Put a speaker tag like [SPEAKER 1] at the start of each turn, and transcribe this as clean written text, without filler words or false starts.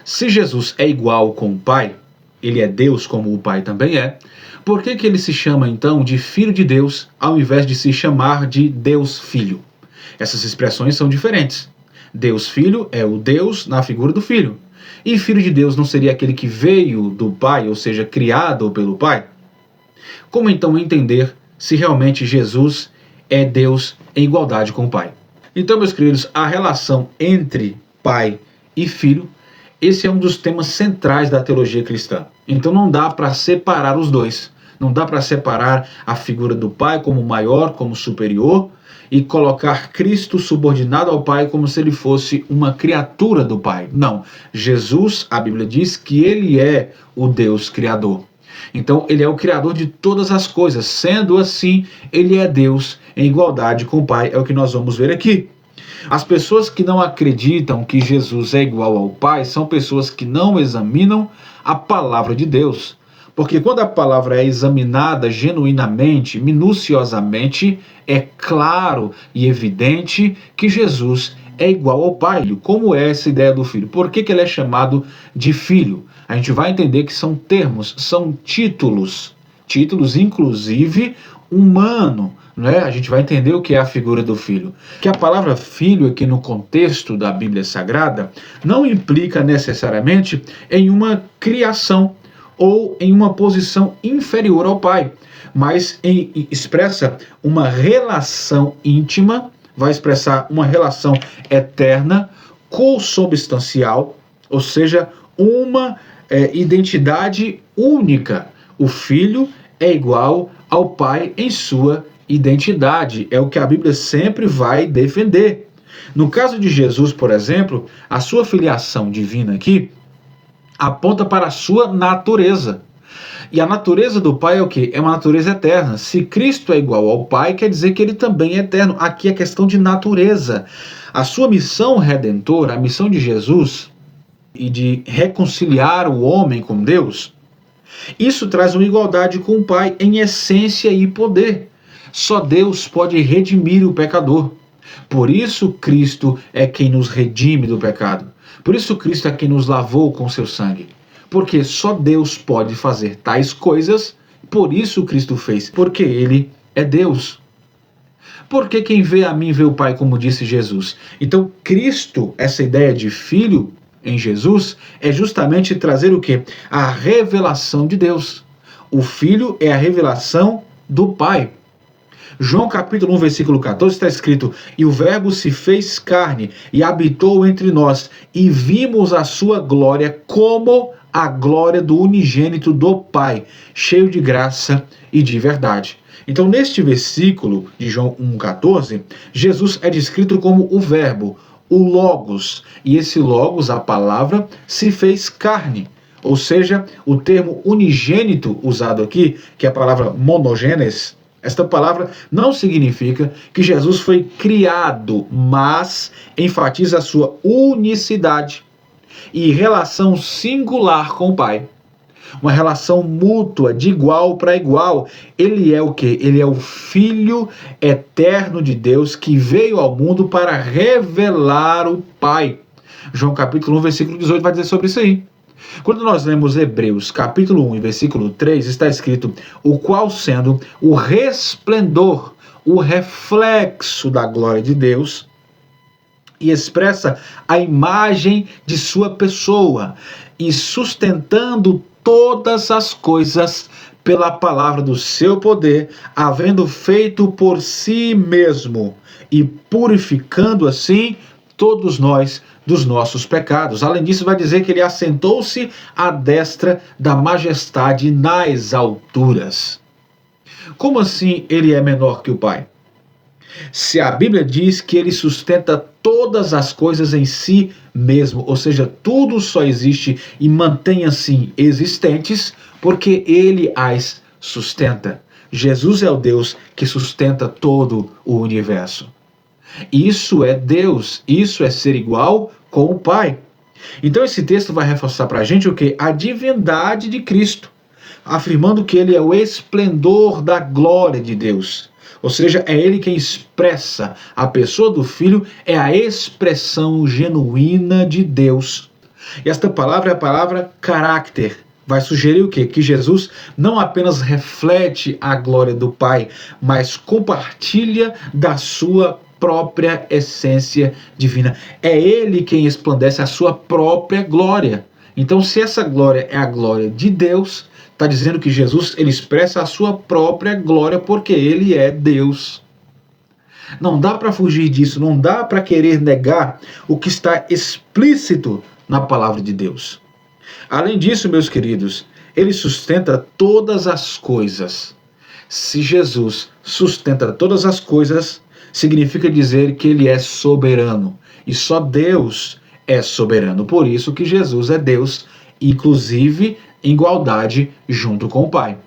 [SPEAKER 1] Se Jesus é igual com o Pai, ele é Deus como o Pai também é, por que ele se chama então de Filho de Deus ao invés de se chamar de Deus Filho? Essas expressões são diferentes. Deus Filho é o Deus na figura do Filho. E Filho de Deus não seria aquele que veio do Pai, ou seja, criado pelo Pai? Como então entender se realmente Jesus é Deus em igualdade com o Pai? Então, meus queridos, a relação entre Pai e Filho, esse é um dos temas centrais da teologia cristã. Então não dá para separar os dois. Não dá para separar a figura do Pai como maior, como superior, e colocar Cristo subordinado ao Pai como se ele fosse uma criatura do Pai. Não. Jesus, a Bíblia diz que ele é o Deus Criador. Então ele é o Criador de todas as coisas. Sendo assim, ele é Deus em igualdade com o Pai. É o que nós vamos ver aqui. As pessoas que não acreditam que Jesus é igual ao Pai são pessoas que não examinam a palavra de Deus. Porque quando a palavra é examinada genuinamente, minuciosamente, é claro e evidente que Jesus é igual ao Pai. Como é essa ideia do Filho? Por que ele é chamado de Filho? A gente vai entender que são termos, são títulos, inclusive humano. Né? A gente vai entender o que é a figura do Filho. Que a palavra Filho aqui no contexto da Bíblia Sagrada não implica necessariamente em uma criação ou em uma posição inferior ao Pai, mas expressa uma relação íntima, vai expressar uma relação eterna, consubstancial, ou seja, uma identidade única. O Filho é igual ao Pai em sua identidade, é o que a Bíblia sempre vai defender. No caso de Jesus, por exemplo, a sua filiação divina aqui aponta para a sua natureza. E a natureza do Pai é o quê? É uma natureza eterna. Se Cristo é igual ao Pai, quer dizer que ele também é eterno. Aqui é questão de natureza. A sua missão redentora, a missão de Jesus, e de reconciliar o homem com Deus, isso traz uma igualdade com o Pai em essência e poder. Só Deus pode redimir o pecador. Por isso Cristo é quem nos redime do pecado. Por isso Cristo é quem nos lavou com seu sangue. Porque só Deus pode fazer tais coisas, por isso Cristo fez, porque ele é Deus. Porque quem vê a mim vê o Pai, como disse Jesus. Então Cristo, essa ideia de filho em Jesus, é justamente trazer o quê? A revelação de Deus. O Filho é a revelação do Pai. João capítulo 1, versículo 14 está escrito: e o Verbo se fez carne e habitou entre nós, e vimos a sua glória como a glória do unigênito do Pai, cheio de graça e de verdade. Então, neste versículo de João 1,14, Jesus é descrito como o Verbo, o Logos, e esse Logos, a palavra, se fez carne. Ou seja, o termo unigênito usado aqui, que é a palavra monogenes, esta palavra não significa que Jesus foi criado, mas enfatiza a sua unicidade e relação singular com o Pai. Uma relação mútua, de igual para igual. Ele é o quê? Ele é o Filho eterno de Deus que veio ao mundo para revelar o Pai. João capítulo 1, versículo 18 vai dizer sobre isso aí. Quando nós lemos Hebreus capítulo 1 e versículo 3, está escrito: o qual sendo o resplendor, o reflexo da glória de Deus, e expressa a imagem de sua pessoa, e sustentando todas as coisas pela palavra do seu poder, havendo feito por si mesmo, e purificando assim todos nós dos nossos pecados. Além disso, vai dizer que ele assentou-se à destra da majestade nas alturas. Como assim ele é menor que o Pai? Se a Bíblia diz que ele sustenta todas as coisas em si mesmo, ou seja, tudo só existe e mantém assim existentes porque ele as sustenta. Jesus é o Deus que sustenta todo o universo. Isso é Deus, isso é ser igual com o Pai. Então esse texto vai reforçar para a gente o quê? A divindade de Cristo, afirmando que ele é o esplendor da glória de Deus. Ou seja, é ele quem expressa. A pessoa do Filho é a expressão genuína de Deus. E esta palavra é a palavra caráter. Vai sugerir o quê? Que Jesus não apenas reflete a glória do Pai, mas compartilha da sua própria essência divina. É Ele quem resplandece a sua própria glória. Então, se essa glória é a glória de Deus, está dizendo que Jesus ele expressa a sua própria glória porque Ele é Deus. Não dá para fugir disso, não dá para querer negar o que está explícito na palavra de Deus. Além disso, meus queridos, ele sustenta todas as coisas. Se Jesus sustenta todas as coisas, significa dizer que ele é soberano. E só Deus é soberano. Por isso que Jesus é Deus, inclusive em igualdade junto com o Pai.